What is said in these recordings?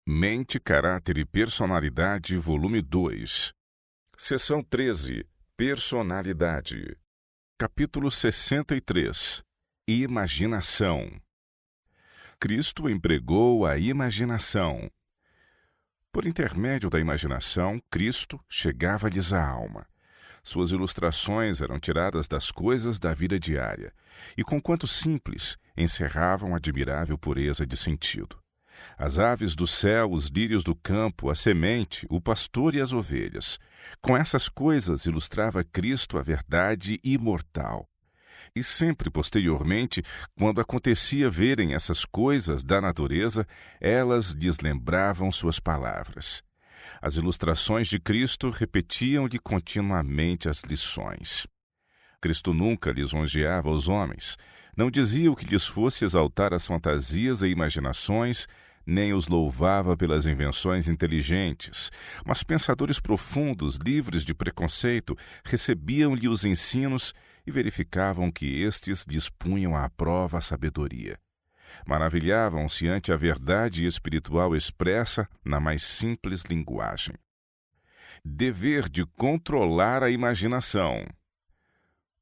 Mente, Caráter e Personalidade, volume 2. Seção 13. Personalidade. Capítulo 63. Imaginação. Cristo empregou a imaginação. Por intermédio da imaginação, Cristo chegava-lhes à alma. Suas ilustrações eram tiradas das coisas da vida diária e, conquanto simples, encerravam admirável pureza de sentido. As aves do céu, os lírios do campo, a semente, o pastor e as ovelhas. Com essas coisas ilustrava Cristo a verdade imortal. E sempre posteriormente, quando acontecia verem essas coisas da natureza, elas lhes lembravam suas palavras. As ilustrações de Cristo repetiam-lhe continuamente as lições. Cristo nunca lisonjeava os homens, não dizia o que lhes fosse exaltar as fantasias e imaginações, nem os louvava pelas invenções inteligentes, mas pensadores profundos, livres de preconceito, recebiam-lhe os ensinos e verificavam que estes lhes punham à prova a sabedoria. Maravilhavam-se ante a verdade espiritual expressa na mais simples linguagem. Dever de controlar a imaginação.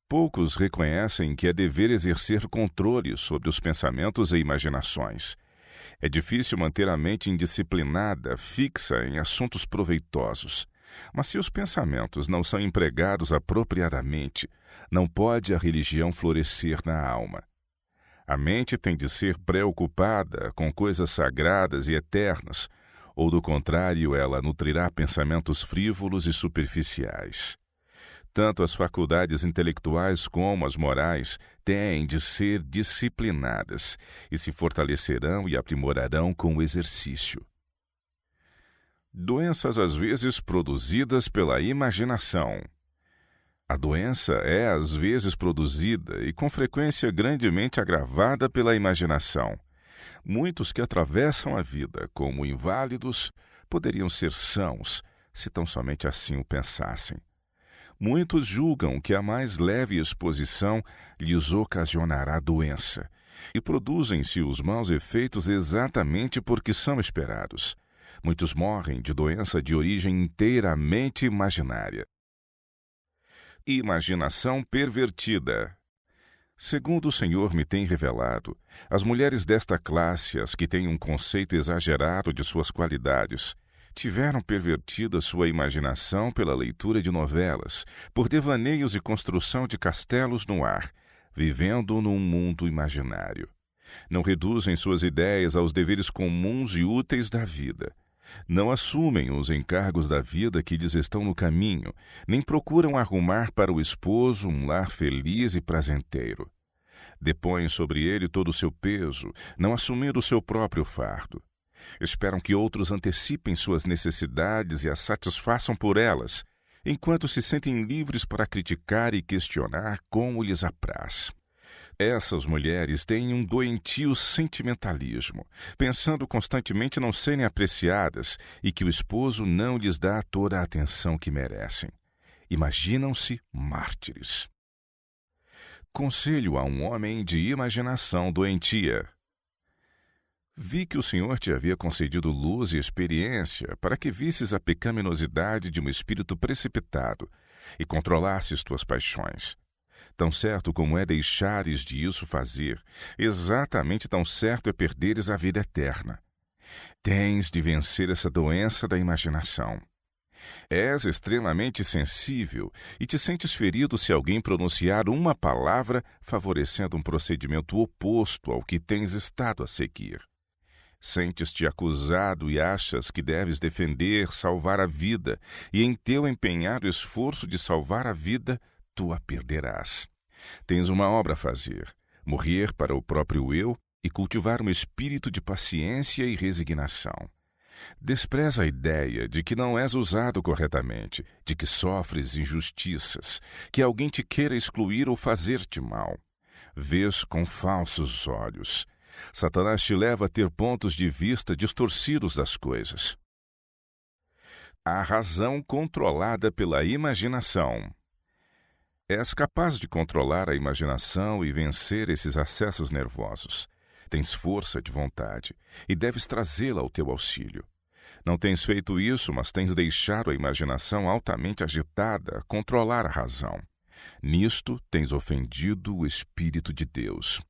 Poucos reconhecem que é dever exercer controle sobre os pensamentos e imaginações. É difícil manter a mente indisciplinada, fixa em assuntos proveitosos. Mas se os pensamentos não são empregados apropriadamente, não pode a religião florescer na alma. A mente tem de ser preocupada com coisas sagradas e eternas, ou do contrário, ela nutrirá pensamentos frívolos e superficiais. Tanto as faculdades intelectuais como as morais têm de ser disciplinadas e se fortalecerão e aprimorarão com o exercício. Doenças às vezes produzidas pela imaginação. A doença é às vezes produzida e com frequência grandemente agravada pela imaginação. Muitos que atravessam a vida como inválidos poderiam ser sãos, se tão somente assim o pensassem. Muitos julgam que a mais leve exposição lhes ocasionará doença, e produzem-se os maus efeitos exatamente porque são esperados. Muitos morrem de doença de origem inteiramente imaginária. Imaginação pervertida. Segundo o Senhor me tem revelado, as mulheres desta classe, as que têm um conceito exagerado de suas qualidades, tiveram pervertida sua imaginação pela leitura de novelas, por devaneios e construção de castelos no ar, vivendo num mundo imaginário. Não reduzem suas ideias aos deveres comuns e úteis da vida. Não assumem os encargos da vida que lhes estão no caminho, nem procuram arrumar para o esposo um lar feliz e prazenteiro. Depõem sobre ele todo o seu peso, não assumindo o seu próprio fardo. Esperam que outros antecipem suas necessidades e as satisfaçam por elas, enquanto se sentem livres para criticar e questionar como lhes apraz. Essas mulheres têm um doentio sentimentalismo, pensando constantemente não serem apreciadas e que o esposo não lhes dá toda a atenção que merecem. Imaginam-se mártires. Conselho a um homem de imaginação doentia. Vi que o Senhor te havia concedido luz e experiência para que visses a pecaminosidade de um espírito precipitado e controlasses tuas paixões. Tão certo como é deixares de isso fazer, exatamente tão certo é perderes a vida eterna. Tens de vencer essa doença da imaginação. És extremamente sensível e te sentes ferido se alguém pronunciar uma palavra favorecendo um procedimento oposto ao que tens estado a seguir. Sentes-te acusado e achas que deves defender, salvar a vida, e em teu empenhado esforço de salvar a vida, tu a perderás. Tens uma obra a fazer, morrer para o próprio eu e cultivar um espírito de paciência e resignação. Despreza a ideia de que não és usado corretamente, de que sofres injustiças, que alguém te queira excluir ou fazer-te mal. Vês com falsos olhos. Satanás te leva a ter pontos de vista distorcidos das coisas. A razão controlada pela imaginação. És capaz de controlar a imaginação e vencer esses acessos nervosos. Tens força de vontade e deves trazê-la ao teu auxílio. Não tens feito isso, mas tens deixado a imaginação altamente agitada controlar a razão. Nisto tens ofendido o Espírito de Deus.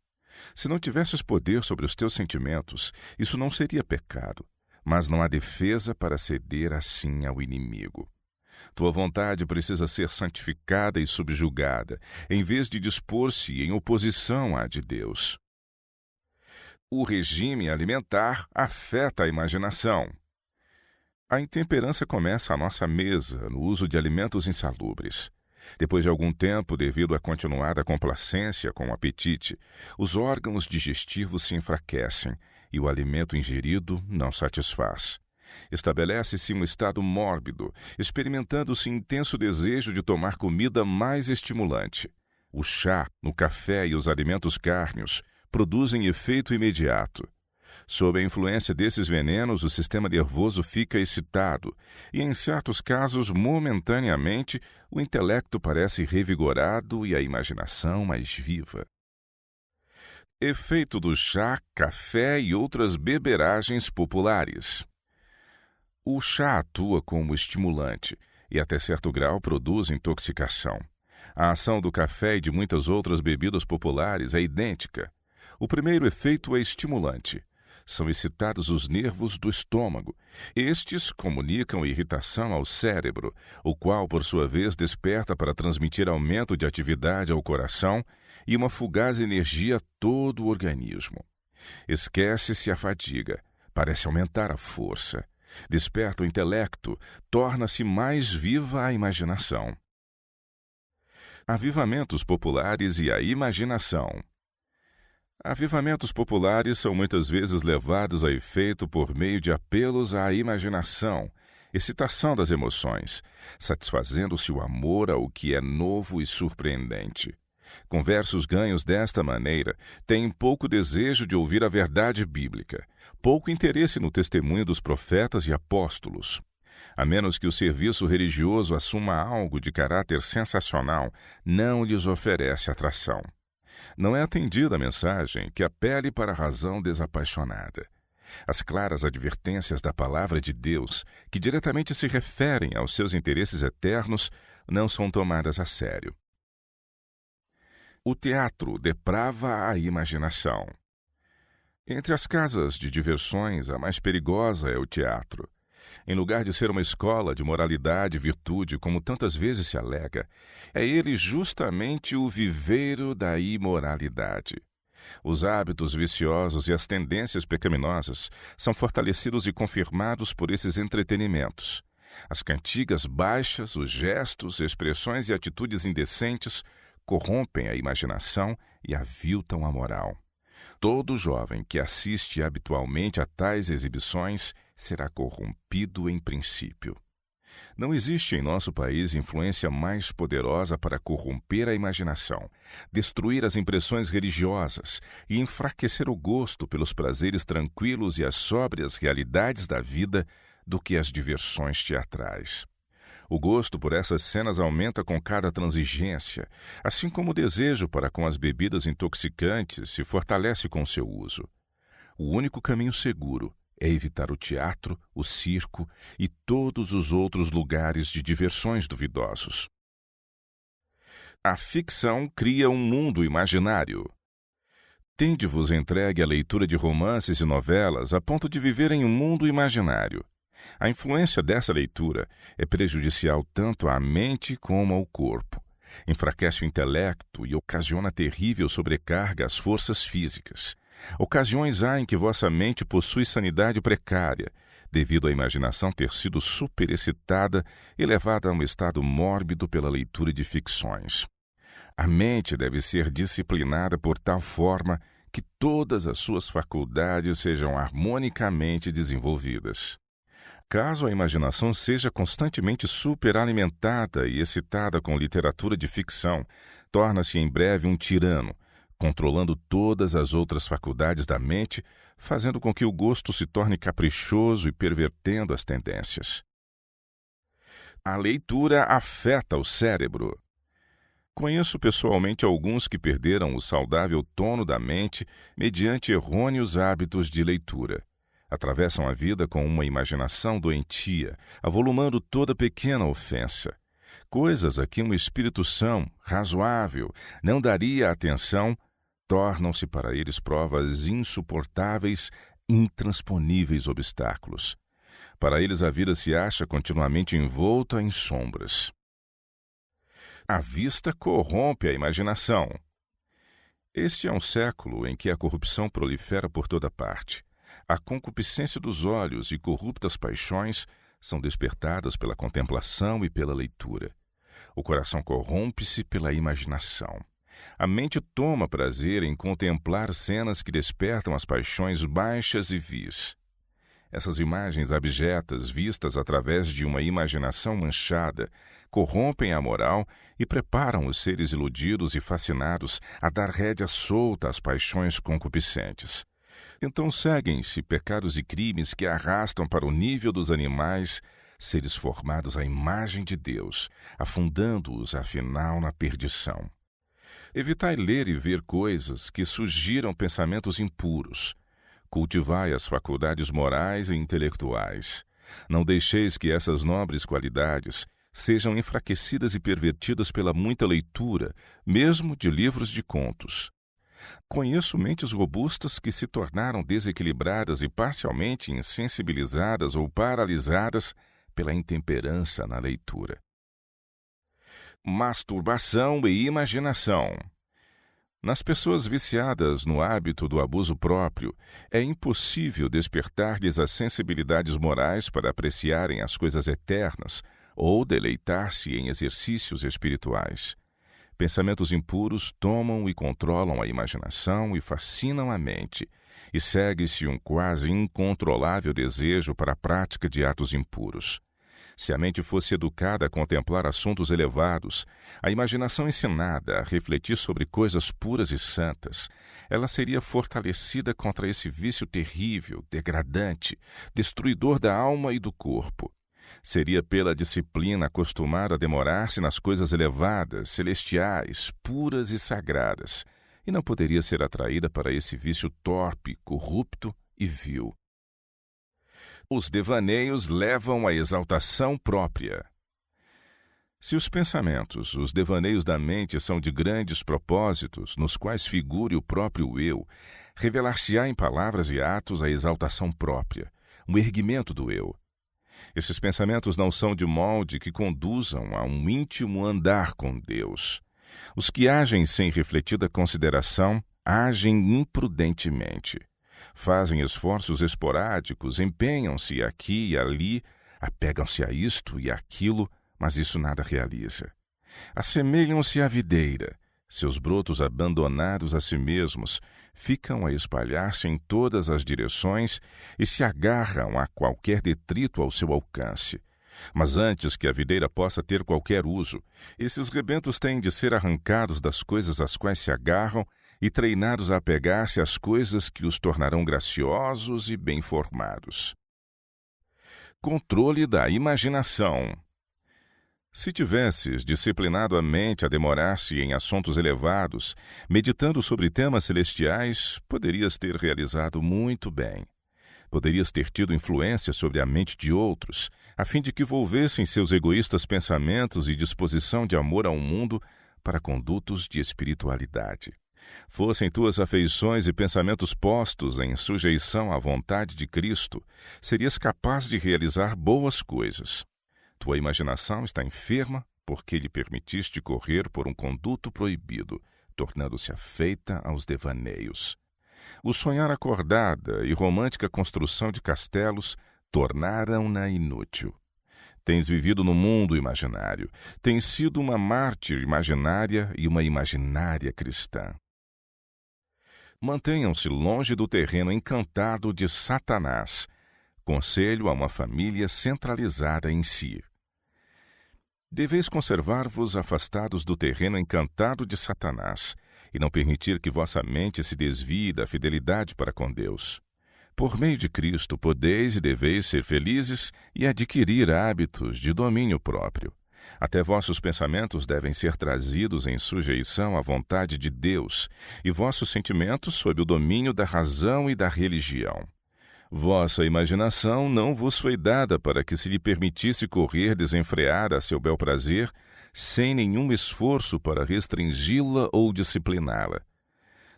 Se não tivesses poder sobre os teus sentimentos, isso não seria pecado, mas não há defesa para ceder assim ao inimigo. Tua vontade precisa ser santificada e subjugada, em vez de dispor-se em oposição à de Deus. O regime alimentar afeta a imaginação. A intemperança começa à nossa mesa no uso de alimentos insalubres. Depois de algum tempo, devido à continuada complacência com o apetite, os órgãos digestivos se enfraquecem e o alimento ingerido não satisfaz. Estabelece-se um estado mórbido, experimentando-se intenso desejo de tomar comida mais estimulante. O chá, o café e os alimentos cárneos produzem efeito imediato. Sob a influência desses venenos, o sistema nervoso fica excitado e, em certos casos, momentaneamente, o intelecto parece revigorado e a imaginação mais viva. Efeito do chá, café e outras beberagens populares. O chá atua como estimulante e, até certo grau, produz intoxicação. A ação do café e de muitas outras bebidas populares é idêntica. O primeiro efeito é estimulante. São excitados os nervos do estômago. Estes comunicam irritação ao cérebro, o qual, por sua vez, desperta para transmitir aumento de atividade ao coração e uma fugaz energia a todo o organismo. Esquece-se a fadiga, parece aumentar a força. Desperta o intelecto, torna-se mais viva a imaginação. Avivamentos populares e a imaginação. Avivamentos populares são muitas vezes levados a efeito por meio de apelos à imaginação, excitação das emoções, satisfazendo-se o amor ao que é novo e surpreendente. Conversos ganhos desta maneira têm pouco desejo de ouvir a verdade bíblica, pouco interesse no testemunho dos profetas e apóstolos. A menos que o serviço religioso assuma algo de caráter sensacional, não lhes oferece atração. Não é atendida a mensagem que apele para a razão desapaixonada. As claras advertências da palavra de Deus, que diretamente se referem aos seus interesses eternos, não são tomadas a sério. O teatro deprava a imaginação. Entre as casas de diversões, a mais perigosa é o teatro. Em lugar de ser uma escola de moralidade e virtude, como tantas vezes se alega, é ele justamente o viveiro da imoralidade. Os hábitos viciosos e as tendências pecaminosas são fortalecidos e confirmados por esses entretenimentos. As cantigas baixas, os gestos, expressões e atitudes indecentes corrompem a imaginação e aviltam a moral. Todo jovem que assiste habitualmente a tais exibições será corrompido em princípio. Não existe em nosso país influência mais poderosa para corromper a imaginação, destruir as impressões religiosas e enfraquecer o gosto pelos prazeres tranquilos e as sóbrias realidades da vida do que as diversões teatrais. O gosto por essas cenas aumenta com cada transigência, assim como o desejo para com as bebidas intoxicantes se fortalece com seu uso. O único caminho seguro é evitar o teatro, o circo e todos os outros lugares de diversões duvidosos. A ficção cria um mundo imaginário. Tende-vos entregue à leitura de romances e novelas a ponto de viver em um mundo imaginário. A influência dessa leitura é prejudicial tanto à mente como ao corpo. Enfraquece o intelecto e ocasiona terrível sobrecarga às forças físicas. Ocasiões há em que vossa mente possui sanidade precária, devido à imaginação ter sido superexcitada e levada a um estado mórbido pela leitura de ficções. A mente deve ser disciplinada por tal forma que todas as suas faculdades sejam harmonicamente desenvolvidas. Caso a imaginação seja constantemente superalimentada e excitada com literatura de ficção, torna-se em breve um tirano, controlando todas as outras faculdades da mente, fazendo com que o gosto se torne caprichoso e pervertendo as tendências. A leitura afeta o cérebro. Conheço pessoalmente alguns que perderam o saudável tono da mente mediante errôneos hábitos de leitura. Atravessam a vida com uma imaginação doentia, avolumando toda pequena ofensa. Coisas a que um espírito são, razoável, não daria atenção, tornam-se para eles provas insuportáveis, intransponíveis obstáculos. Para eles a vida se acha continuamente envolta em sombras. A vista corrompe a imaginação. Este é um século em que a corrupção prolifera por toda parte. A concupiscência dos olhos e corruptas paixões são despertadas pela contemplação e pela leitura. O coração corrompe-se pela imaginação. A mente toma prazer em contemplar cenas que despertam as paixões baixas e vis. Essas imagens abjetas, vistas através de uma imaginação manchada, corrompem a moral e preparam os seres iludidos e fascinados a dar rédea solta às paixões concupiscentes. Então seguem-se pecados e crimes que arrastam para o nível dos animais, seres formados à imagem de Deus, afundando-os, afinal, na perdição. Evitai ler e ver coisas que sugiram pensamentos impuros. Cultivai as faculdades morais e intelectuais. Não deixeis que essas nobres qualidades sejam enfraquecidas e pervertidas pela muita leitura, mesmo de livros de contos. Conheço mentes robustas que se tornaram desequilibradas e parcialmente insensibilizadas ou paralisadas pela intemperança na leitura. Masturbação e imaginação. Nas pessoas viciadas no hábito do abuso próprio, é impossível despertar-lhes as sensibilidades morais para apreciarem as coisas eternas ou deleitar-se em exercícios espirituais. Pensamentos impuros tomam e controlam a imaginação e fascinam a mente, e segue-se um quase incontrolável desejo para a prática de atos impuros. Se a mente fosse educada a contemplar assuntos elevados, a imaginação ensinada a refletir sobre coisas puras e santas, ela seria fortalecida contra esse vício terrível, degradante, destruidor da alma e do corpo. Seria pela disciplina acostumada a demorar-se nas coisas elevadas, celestiais, puras e sagradas, e não poderia ser atraída para esse vício torpe, corrupto e vil. Os devaneios levam à exaltação própria. Se os pensamentos, os devaneios da mente são de grandes propósitos, nos quais figure o próprio eu, revelar-se-á em palavras e atos a exaltação própria, um erguimento do eu. Esses pensamentos não são de molde que conduzam a um íntimo andar com Deus. Os que agem sem refletida consideração, agem imprudentemente. Fazem esforços esporádicos, empenham-se aqui e ali, apegam-se a isto e aquilo, mas isso nada realiza. Assemelham-se à videira. Seus brotos abandonados a si mesmos ficam a espalhar-se em todas as direções e se agarram a qualquer detrito ao seu alcance. Mas antes que a videira possa ter qualquer uso, esses rebentos têm de ser arrancados das coisas às quais se agarram e treinados a apegar-se às coisas que os tornarão graciosos e bem formados. Controle da imaginação. Se tivesses disciplinado a mente a demorar-se em assuntos elevados, meditando sobre temas celestiais, poderias ter realizado muito bem. Poderias ter tido influência sobre a mente de outros, a fim de que volvessem seus egoístas pensamentos e disposição de amor ao mundo para condutos de espiritualidade. Fossem tuas afeições e pensamentos postos em sujeição à vontade de Cristo, serias capaz de realizar boas coisas. Tua imaginação está enferma porque lhe permitiste correr por um conduto proibido, tornando-se afeita aos devaneios. O sonhar acordada e romântica construção de castelos tornaram-na inútil. Tens vivido no mundo imaginário, tens sido uma mártir imaginária e uma imaginária cristã. Mantenham-se longe do terreno encantado de Satanás. Conselho a uma família centralizada em si. Deveis conservar-vos afastados do terreno encantado de Satanás, e não permitir que vossa mente se desvie da fidelidade para com Deus. Por meio de Cristo podeis e deveis ser felizes e adquirir hábitos de domínio próprio. Até vossos pensamentos devem ser trazidos em sujeição à vontade de Deus, e vossos sentimentos sob o domínio da razão e da religião. Vossa imaginação não vos foi dada para que se lhe permitisse correr desenfreada a seu bel prazer, sem nenhum esforço para restringi-la ou discipliná-la.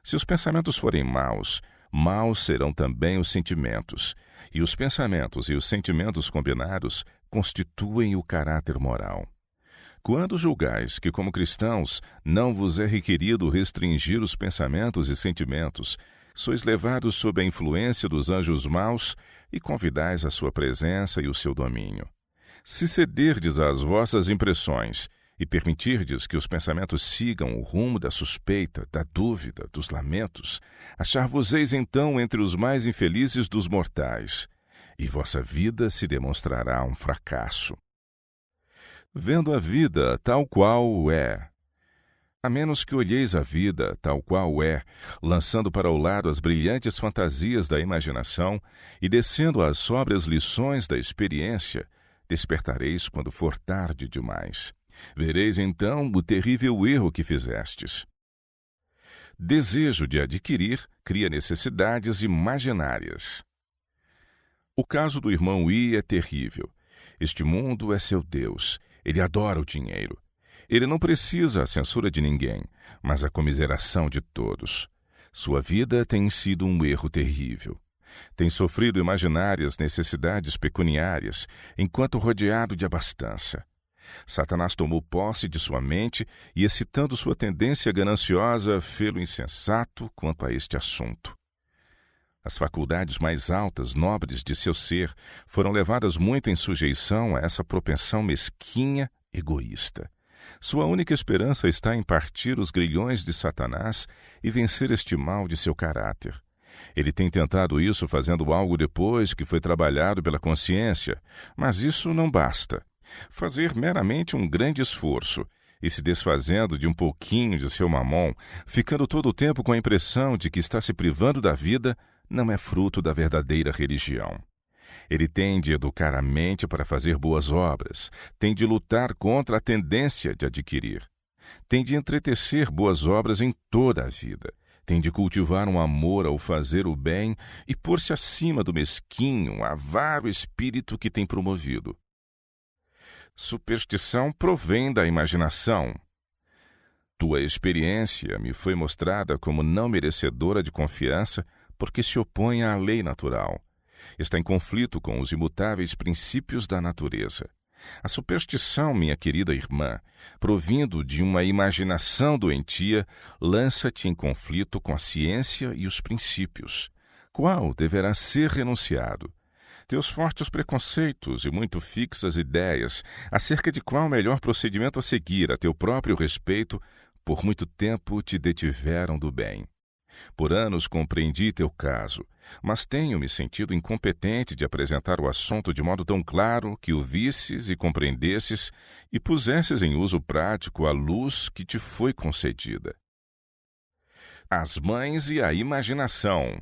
Se os pensamentos forem maus, maus serão também os sentimentos, e os pensamentos e os sentimentos combinados constituem o caráter moral. Quando julgais que, como cristãos, não vos é requerido restringir os pensamentos e sentimentos, sois levados sob a influência dos anjos maus e convidais a sua presença e o seu domínio. Se cederdes às vossas impressões e permitirdes que os pensamentos sigam o rumo da suspeita, da dúvida, dos lamentos, achar-vos-eis então entre os mais infelizes dos mortais, e vossa vida se demonstrará um fracasso. Vendo a vida tal qual é, a menos que olheis a vida tal qual é, lançando para o lado as brilhantes fantasias da imaginação e descendo às sóbrias lições da experiência, despertareis quando for tarde demais. Vereis então o terrível erro que fizestes. Desejo de adquirir cria necessidades imaginárias. O caso do irmão I é terrível. Este mundo é seu Deus. Ele adora o dinheiro. Ele não precisa a censura de ninguém, mas a comiseração de todos. Sua vida tem sido um erro terrível. Tem sofrido imaginárias necessidades pecuniárias, enquanto rodeado de abastança. Satanás tomou posse de sua mente e, excitando sua tendência gananciosa, fê-lo insensato quanto a este assunto. As faculdades mais altas, nobres de seu ser, foram levadas muito em sujeição a essa propensão mesquinha, egoísta. Sua única esperança está em partir os grilhões de Satanás e vencer este mal de seu caráter. Ele tem tentado isso fazendo algo depois que foi trabalhado pela consciência, mas isso não basta. Fazer meramente um grande esforço e se desfazendo de um pouquinho de seu mamon, ficando todo o tempo com a impressão de que está se privando da vida, não é fruto da verdadeira religião. Ele tem de educar a mente para fazer boas obras, tem de lutar contra a tendência de adquirir, tem de entretecer boas obras em toda a vida, tem de cultivar um amor ao fazer o bem e pôr-se acima do mesquinho, avaro espírito que tem promovido. Superstição provém da imaginação. Tua experiência me foi mostrada como não merecedora de confiança porque se opõe à lei natural. Está em conflito com os imutáveis princípios da natureza. A superstição, minha querida irmã, provindo de uma imaginação doentia, lança-te em conflito com a ciência e os princípios. Qual deverá ser renunciado? Teus fortes preconceitos e muito fixas ideias acerca de qual melhor procedimento a seguir a teu próprio respeito, por muito tempo te detiveram do bem. Por anos compreendi teu caso, mas tenho-me sentido incompetente de apresentar o assunto de modo tão claro que o visses e compreendesses e pusesses em uso prático a luz que te foi concedida. As mães e a imaginação.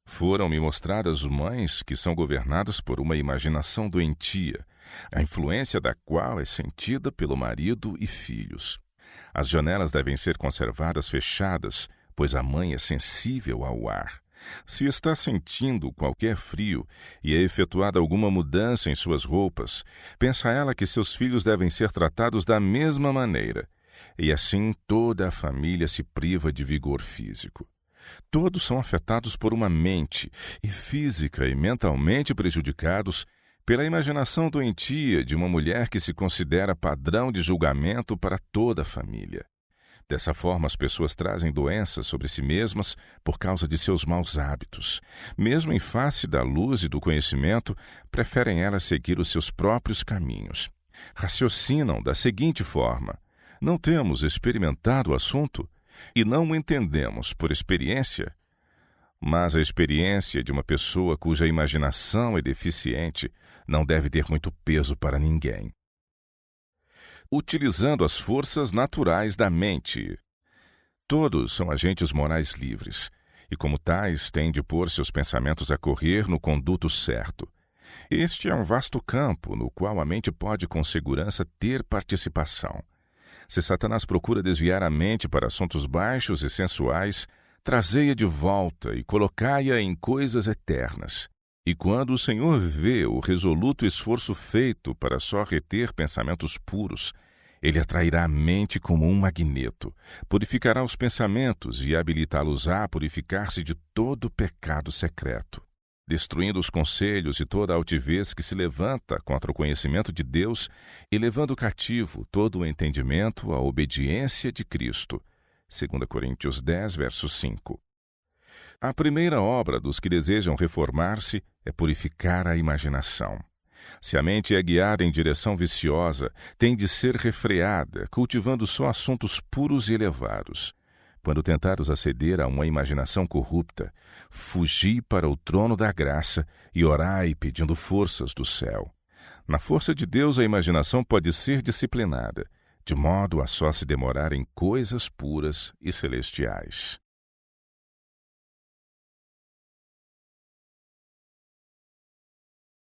Foram-me mostradas mães que são governadas por uma imaginação doentia, a influência da qual é sentida pelo marido e filhos. As janelas devem ser conservadas fechadas, pois a mãe é sensível ao ar. Se está sentindo qualquer frio e é efetuada alguma mudança em suas roupas, pensa ela que seus filhos devem ser tratados da mesma maneira, e assim toda a família se priva de vigor físico. Todos são afetados por uma mente, e física e mentalmente prejudicados pela imaginação doentia de uma mulher que se considera padrão de julgamento para toda a família. Dessa forma, as pessoas trazem doenças sobre si mesmas por causa de seus maus hábitos. Mesmo em face da luz e do conhecimento, preferem elas seguir os seus próprios caminhos. Raciocinam da seguinte forma: não temos experimentado o assunto e não o entendemos por experiência? Mas a experiência de uma pessoa cuja imaginação é deficiente não deve ter muito peso para ninguém. Utilizando as forças naturais da mente. Todos são agentes morais livres, e como tais têm de pôr seus pensamentos a correr no conduto certo. Este é um vasto campo no qual a mente pode com segurança ter participação. Se Satanás procura desviar a mente para assuntos baixos e sensuais, trazei-a de volta e colocai-a em coisas eternas. E quando o Senhor vê o resoluto esforço feito para só reter pensamentos puros, ele atrairá a mente como um magneto, purificará os pensamentos e habilitá-los a purificar-se de todo pecado secreto, destruindo os conselhos e toda a altivez que se levanta contra o conhecimento de Deus e levando cativo todo o entendimento à obediência de Cristo. 2 Coríntios 10, verso 5. A primeira obra dos que desejam reformar-se é purificar a imaginação. Se a mente é guiada em direção viciosa, tem de ser refreada, cultivando só assuntos puros e elevados. Quando tentares aceder a uma imaginação corrupta, fugi para o trono da graça e orai pedindo forças do céu. Na força de Deus, a imaginação pode ser disciplinada, de modo a só se demorar em coisas puras e celestiais.